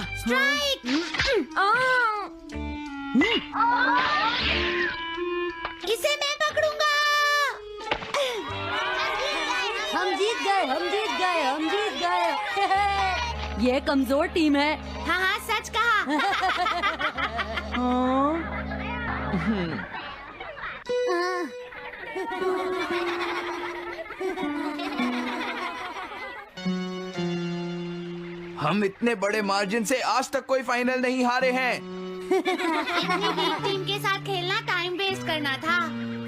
Strike. इसे मैं पकड़ूंगा। हम जीत गए, हम जीत गए, हम जीत गए। ये कमजोर टीम है। हाँ हाँ, सच कहा। हम इतने बड़े मार्जिन से आज तक कोई फाइनल नहीं हारे हैं। इतनी वीक टीम के साथ खेलना टाइम वेस्ट करना था।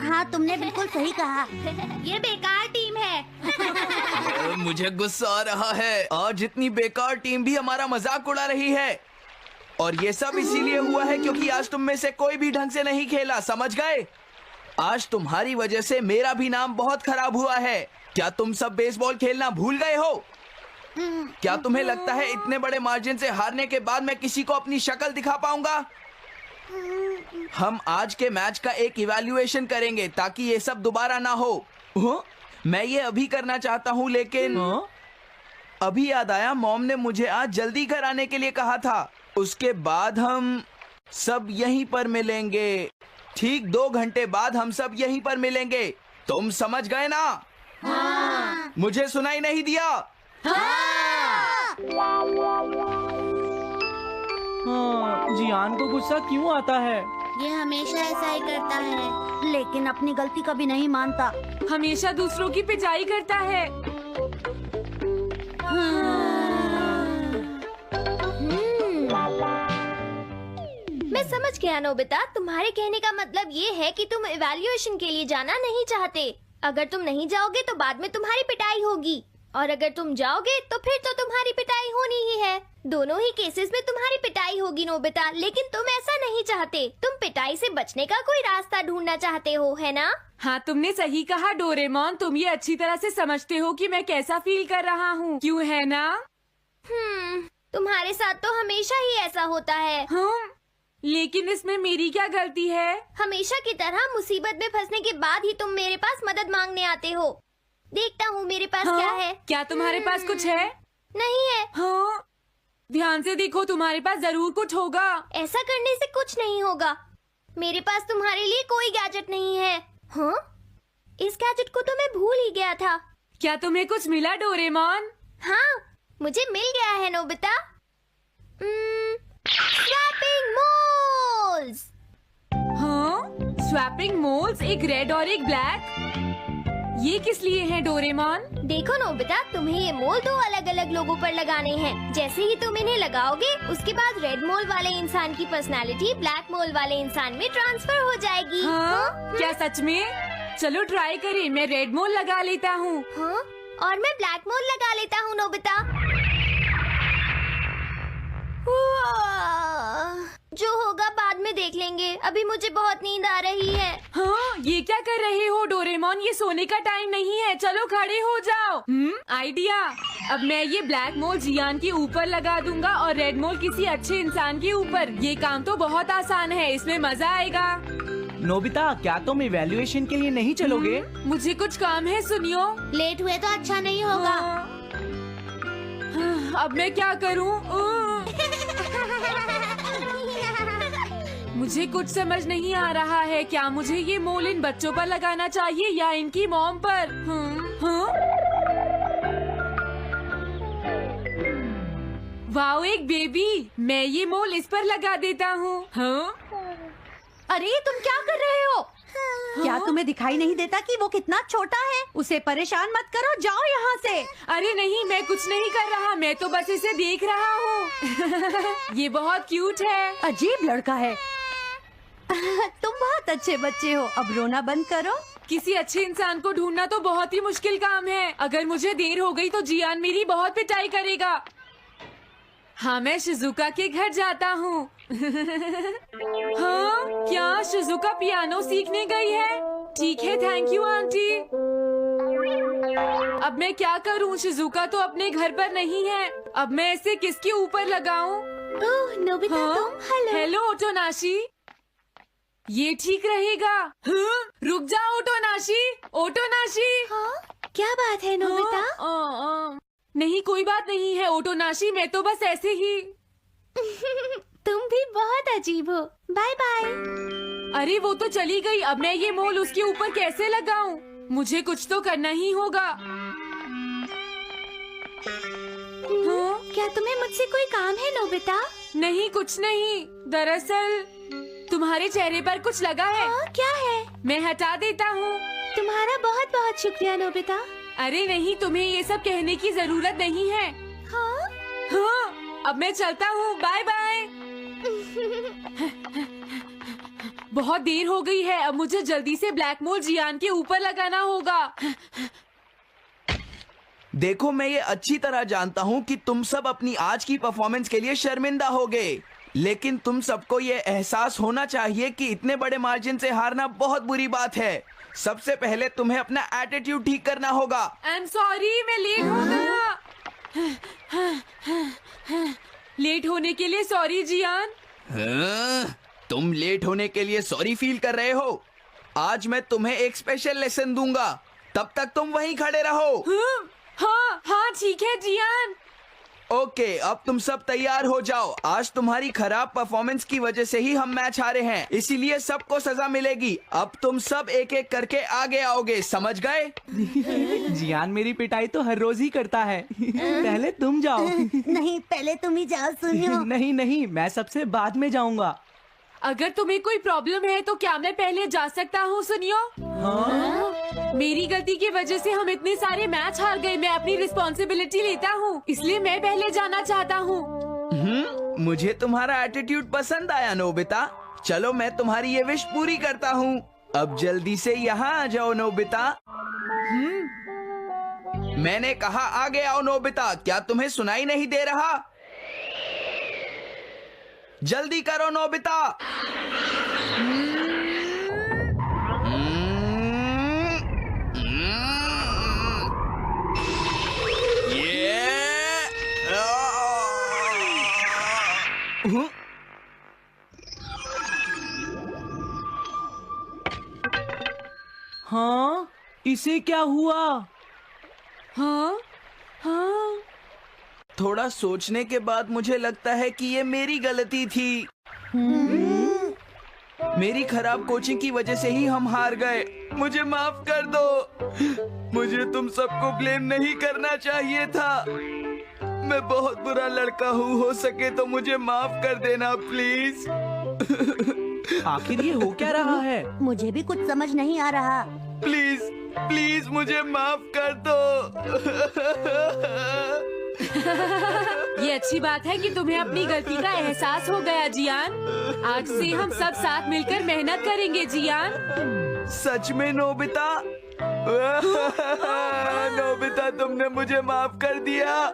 हाँ, तुमने बिल्कुल सही कहा। ये बेकार टीम है। मुझे गुस्सा आ रहा है। आज इतनी बेकार टीम भी हमारा मजाक उड़ा रही है। और ये सब इसीलिए हुआ है क्योंकि आज तुम में से कोई भी ढंग से नहीं खेला, समझ गए? आज तुम्हारी वजह से मेरा भी नाम बहुत खराब हुआ है। क्या तुम सब बेसबॉल खेलना भूल गए हो? क्या तुम्हें लगता है इतने बड़े मार्जिन से हारने के बाद मैं किसी को अपनी शक्ल दिखा पाऊंगा? हम आज के मैच का एक इवैल्यूएशन करेंगे ताकि ये सब दोबारा ना हो। मैं ये अभी करना चाहता हूँ, लेकिन अभी याद आया मॉम ने मुझे आज जल्दी घर आने के लिए कहा था। उसके बाद हम सब यहीं पर मिलेंगे। ठीक 2 घंटे बाद हम सब यहीं पर मिलेंगे। तुम समझ गए ना? हाँ। मुझे सुनाई नहीं दिया? हाँ, जियान को गुस्सा क्यों आता है? ये हमेशा ऐसा ही करता है। लेकिन अपनी गलती कभी नहीं मानता। हमेशा दूसरों की पिटाई करता है। मैं समझ गया नोबिता, तुम्हारे कहने का मतलब ये है कि तुम इवैल्यूएशन के लिए जाना नहीं चाहते। अगर तुम नहीं जाओगे तो बाद में तुम्हारी पिटाई होगी, और अगर तुम जाओगे तो फिर तो तुम्हारी पिटाई होनी ही है। दोनों ही केसेस में तुम्हारी पिटाई होगी नोबिता, लेकिन तुम ऐसा नहीं चाहते। तुम पिटाई से बचने का कोई रास्ता ढूंढना चाहते हो, है ना? हाँ, तुमने सही कहा डोरेमोन। तुम ये अच्छी तरह से समझते हो कि मैं कैसा फील कर रहा हूँ, क्यों है ना? तुम्हारे साथ तो हमेशा ही ऐसा होता है। लेकिन इसमें मेरी क्या गलती है? हमेशा की तरह मुसीबत में फंसने के बाद ही तुम मेरे पास मदद मांगने आते हो। देखता हूँ मेरे पास क्या है। क्या तुम्हारे पास कुछ है? नहीं है। हाँ, ध्यान से देखो, तुम्हारे पास जरूर कुछ होगा। ऐसा करने से कुछ नहीं होगा। मेरे पास तुम्हारे लिए कोई गैजेट नहीं है। हाँ? इस गैजेट को तो मैं भूल ही गया था। क्या तुम्हें कुछ मिला डोरेमोन? हाँ, मुझे मिल गया है नोबिता। Swapping moles. हाँ, स्वैपिंग मोल्स, एक रेड और एक ब्लैक। ये किस लिए है डोरेमोन? देखो नोबिता, तुम्हें ये मोल 2 अलग अलग लोगों पर लगाने हैं। जैसे ही तुम इन्हें लगाओगे, उसके बाद रेड मोल वाले इंसान की पर्सनालिटी ब्लैक मोल वाले इंसान में ट्रांसफर हो जाएगी। हाँ? क्या सच में? चलो ट्राई करें। मैं रेड मोल लगा लेता हूँ। हाँ? और मैं ब्लैक मोल लगा लेता हूँ नोबिता। जो होगा बाद में देख लेंगे। अभी मुझे बहुत नींद आ रही है। हाँ, ये क्या कर रहे हो डोरेमोन? ये सोने का टाइम नहीं है। चलो खड़े हो जाओ। आइडिया। अब मैं ये ब्लैक मोल जियान के ऊपर लगा दूंगा और रेड मोल किसी अच्छे इंसान के ऊपर। ये काम तो बहुत आसान है, इसमें मजा आएगा। नोबिता, क्या तुम इवैल्यूएशन के लिए नहीं चलोगे? मुझे कुछ काम है, सुनियो। लेट हुए तो अच्छा नहीं होगा। अब मैं क्या करूँ? मुझे कुछ समझ नहीं आ रहा है। क्या मुझे ये मोल इन बच्चों पर लगाना चाहिए या इनकी मॉम पर? वाओ, एक बेबी। मैं ये मोल इस पर लगा देता हूँ। अरे तुम क्या कर रहे हो? क्या तुम्हें दिखाई नहीं देता कि वो कितना छोटा है? उसे परेशान मत करो, जाओ यहाँ से। अरे नहीं, मैं कुछ नहीं कर रहा। मैं तो बस इसे देख रहा हूँ। ये बहुत क्यूट है। अजीब लड़का है। तुम बहुत अच्छे बच्चे हो। अब रोना बंद करो। किसी अच्छे इंसान को ढूंढना तो बहुत ही मुश्किल काम है। अगर मुझे देर हो गई तो जियान मेरी बहुत पिटाई करेगा। हाँ, मैं शिजुका के घर जाता हूँ। हाँ, क्या शिजुका पियानो सीखने गई है? ठीक है, थैंक यू आंटी। अब मैं क्या करूँ? शिजुका तो अपने घर पर नहीं है। अब मैं इसे किसके ऊपर लगाऊं? ओह नोबिता, हाँ? तुम। हेलो ओटोनाशी। ये ठीक रहेगा। हाँ? रुक जाओ ओटोनाशी। ओटोनाशी। हाँ? क्या बात है नोबिता? नहीं, कोई बात नहीं है ओटोनाशी। मैं तो बस ऐसे ही। तुम भी बहुत अजीब हो। Bye bye. अरे वो तो चली गई, अब मैं ये मोल उसके ऊपर कैसे लगाऊं? मुझे कुछ तो करना ही होगा। हाँ? क्या तुम्हें मुझसे कोई काम है नोबिता? नहीं, कुछ नहीं। दरअसल तुम्हारे चेहरे पर कुछ लगा है। क्या है? मैं हटा देता हूँ। तुम्हारा बहुत बहुत शुक्रिया नोबिता। अरे नहीं, तुम्हें ये सब कहने की जरूरत नहीं है। हाँ? हाँ, अब मैं चलता हूँ। Bye bye. बहुत देर हो गई है, अब मुझे जल्दी से ब्लैक मोल जियान के ऊपर लगाना होगा। देखो, मैं ये अच्छी तरह जानता हूँ कि तुम सब अपनी आज की परफॉर्मेंस के लिए शर्मिंदा होगे, लेकिन तुम सबको ये एहसास होना चाहिए कि इतने बड़े मार्जिन से हारना बहुत बुरी बात है। सबसे पहले तुम्हें अपना एटीट्यूड ठीक करना होगा। आई एम सॉरी, मैं लेट हो गया। लेट होने के लिए सॉरी जियान। हाँ, तुम लेट होने के लिए सॉरी फील कर रहे हो? आज मैं तुम्हें एक स्पेशल लेसन दूंगा, तब तक तुम वहीं खड़े रहो। हाँ हाँ ठीक है जियान। ओके, अब तुम सब तैयार हो जाओ। आज तुम्हारी खराब परफॉर्मेंस की वजह से ही हम मैच हारे हैं, इसीलिए सबको सजा मिलेगी। अब तुम सब एक एक करके आगे आओगे, समझ गए? जियान मेरी पिटाई तो हर रोज ही करता है। पहले तुम जाओ। नहीं, पहले तुम ही जाओ सुनियो। नहीं नहीं, मैं सबसे बाद में जाऊंगा। अगर तुम्हें कोई प्रॉब्लम है तो क्या मैं पहले जा सकता हूँ? सुनियो, मेरी गलती की वजह से हम इतने सारे मैच हार गए। मैं अपनी रिस्पॉन्सिबिलिटी लेता हूँ, इसलिए मैं पहले जाना चाहता हूँ। मुझे तुम्हारा एटीट्यूड पसंद आया नोबिता। चलो, मैं तुम्हारी ये विश पूरी करता हूँ। अब जल्दी से यहाँ आ जाओ नोबिता। मैंने कहा आगे आओ नोबिता, क्या तुम्हें सुनाई नहीं दे रहा? जल्दी करो नोबिता। हाँ, इसे क्या हुआ? हाँ हाँ, थोड़ा सोचने के बाद मुझे लगता है कि ये मेरी गलती थी। मेरी खराब कोचिंग की वजह से ही हम हार गए। मुझे माफ कर दो। मुझे तुम सबको ब्लेम नहीं करना चाहिए था। मैं बहुत बुरा लड़का हूँ, हो सके तो मुझे माफ कर देना प्लीज। आखिर ये हो क्या रहा है? मुझे भी कुछ समझ नहीं आ रहा। प्लीज प्लीज मुझे माफ कर दो। ये अच्छी बात है कि तुम्हें अपनी गलती का एहसास हो गया जियान। आज से हम सब साथ मिलकर मेहनत करेंगे जियान। सच में नोबिता? नोबिता, तुमने मुझे माफ कर दिया।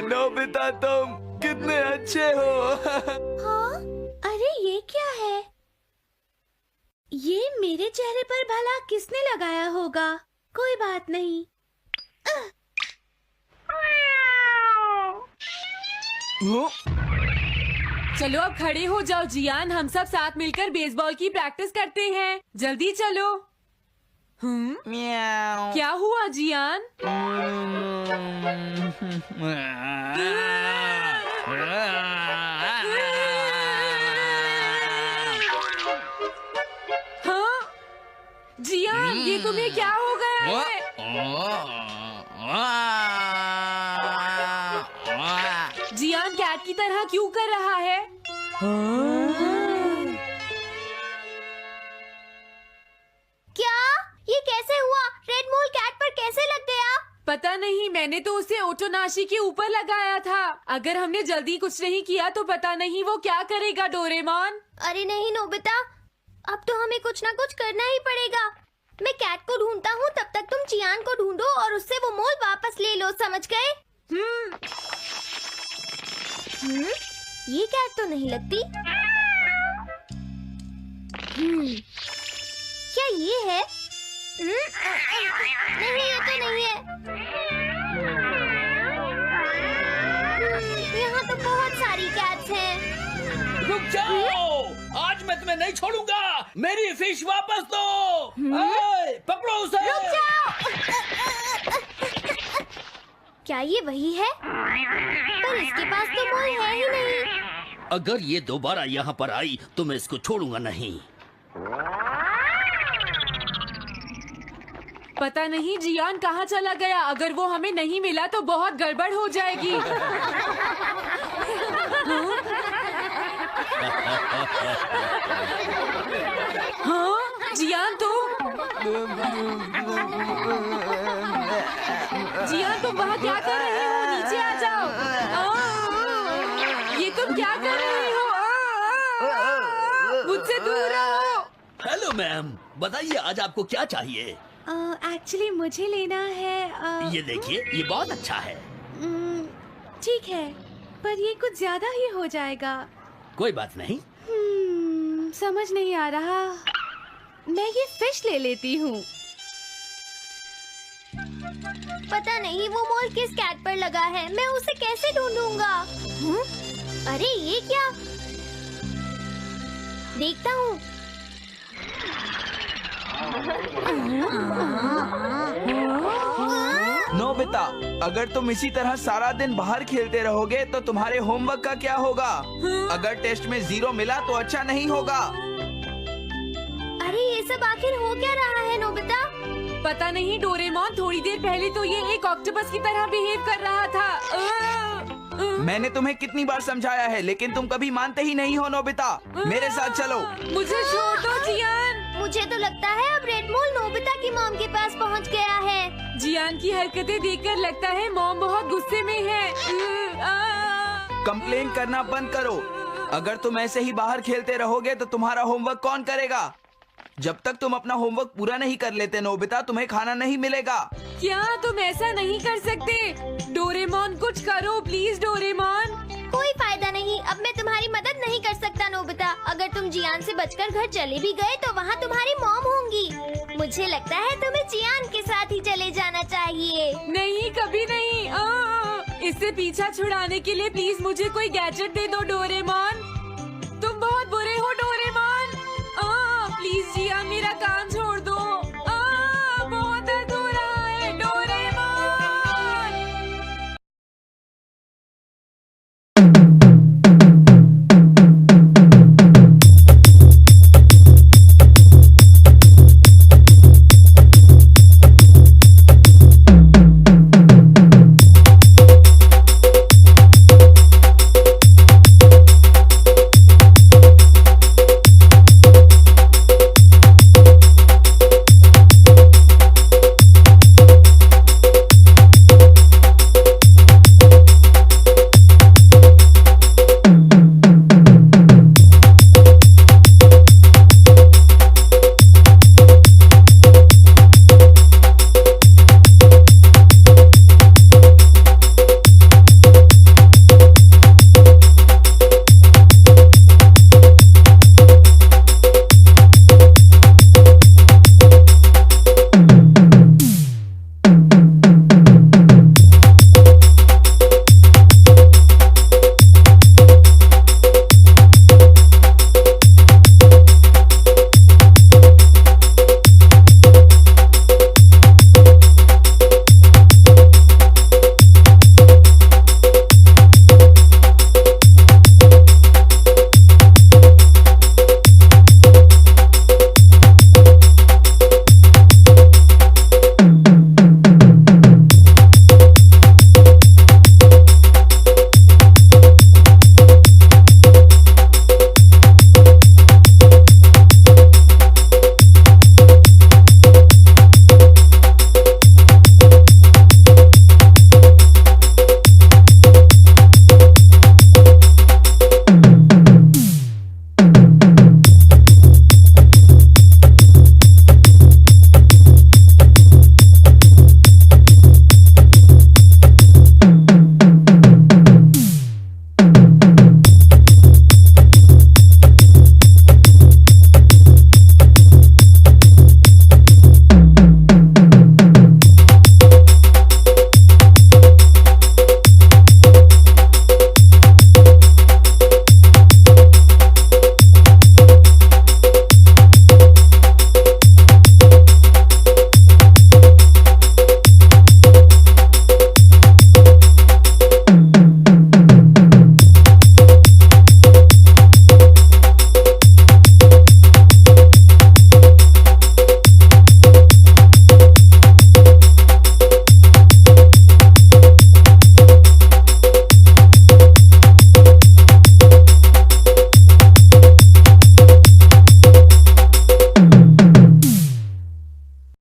नोबिता, तुम कितने अच्छे हो। हाँ? अरे ये क्या है? ये मेरे चेहरे पर भला किसने लगाया होगा? कोई बात नहीं। चलो अब खड़े हो जाओ जियान, हम सब साथ मिलकर बेसबॉल की प्रैक्टिस करते हैं। जल्दी चलो। म्याऊ। क्या हुआ जियान? हाँ जियान, ये तुम्हें क्या हो गया है? जियान कैट की तरह क्यों कर रहा है? क्या? ये कैसे हुआ? रेड मोल कैट पर कैसे लग गया? पता नहीं, मैंने तो उसे ओटोनाशी के ऊपर लगाया था। अगर हमने जल्दी कुछ नहीं किया तो पता नहीं वो क्या करेगा डोरेमोन। अरे नहीं नोबिता, अब तो हमें कुछ ना कुछ करना ही पड़ेगा। मैं कैट को ढूंढता हूँ, तब तक तुम जियान को ढूंढो और उससे वो मोल वापस ले लो, समझ गए? ये कैट तो नहीं लगती। क्या ये है? नहीं, ये तो नहीं है। यहाँ तो बहुत सारी कैट्स हैं। रुक जाओ, आज मैं तुम्हें नहीं छोड़ूंगा। मेरी फिश वापस दो। पकड़ो उसे। रुक जाओ। क्या ये वही है? पर इसके पास तो मोल है ही नहीं। अगर ये दोबारा यहाँ पर आई तो मैं इसको छोड़ूंगा नहीं। पता नहीं जियान कहाँ चला गया। अगर वो हमें नहीं मिला तो बहुत गड़बड़ हो जाएगी। हाँ जियान तुम वहाँ क्या कर रहे हो? नीचे आ जाओ। ये तुम क्या कर रहे हो? मुझसे दूर रहो। हेलो मैम, बताइए आज आपको क्या चाहिए? एक्चुअली मुझे लेना है ये देखिए, ये बहुत अच्छा है। ठीक है, पर ये कुछ ज्यादा ही हो जाएगा। कोई बात नहीं। समझ नहीं आ रहा। मैं ये फिश ले लेती हूँ। पता नहीं वो मोल किस कैट पर लगा है। मैं उसे कैसे ढूंढूंगा? अरे ये क्या? देखता हूँ। नोबिता, अगर तुम इसी तरह सारा दिन बाहर खेलते रहोगे तो तुम्हारे होमवर्क का क्या होगा? अगर टेस्ट में 0 मिला तो अच्छा नहीं होगा। अरे ये सब आखिर हो क्या रहा है नोबिता? पता नहीं डोरेमोन, थोड़ी देर पहले तो ये एक ऑक्टोपस की तरह बिहेव कर रहा था। मैंने तुम्हें कितनी बार समझाया है, लेकिन तुम कभी मानते ही नहीं हो। नोबिता, मेरे साथ चलो। मुझे छोड़ दो जियान। मुझे तो लगता है अब रेड मोल नोबिता की मॉम के पास पहुंच गया है। जियान की हरकतें देखकर लगता है मॉम बहुत गुस्से में है। कंप्लेन करना बंद करो। अगर तुम ऐसे ही बाहर खेलते रहोगे तो तुम्हारा होमवर्क कौन करेगा? जब तक तुम अपना होमवर्क पूरा नहीं कर लेते नोबिता, तुम्हें खाना नहीं मिलेगा। क्या तुम ऐसा नहीं कर सकते? डोरेमोन कुछ करो प्लीज डोरेमोन। कोई फायदा नहीं, अब मैं तुम्हारी मदद नहीं कर सकता नोबिता। अगर तुम जियान से बचकर घर चले भी गए तो वहाँ तुम्हारी मॉम होंगी। मुझे लगता है तुम्हें जियान के साथ ही चले जाना चाहिए। नहीं, कभी नहीं। इससे पीछा छुड़ाने के लिए प्लीज मुझे कोई गैजेट दे दो डोरेमोन।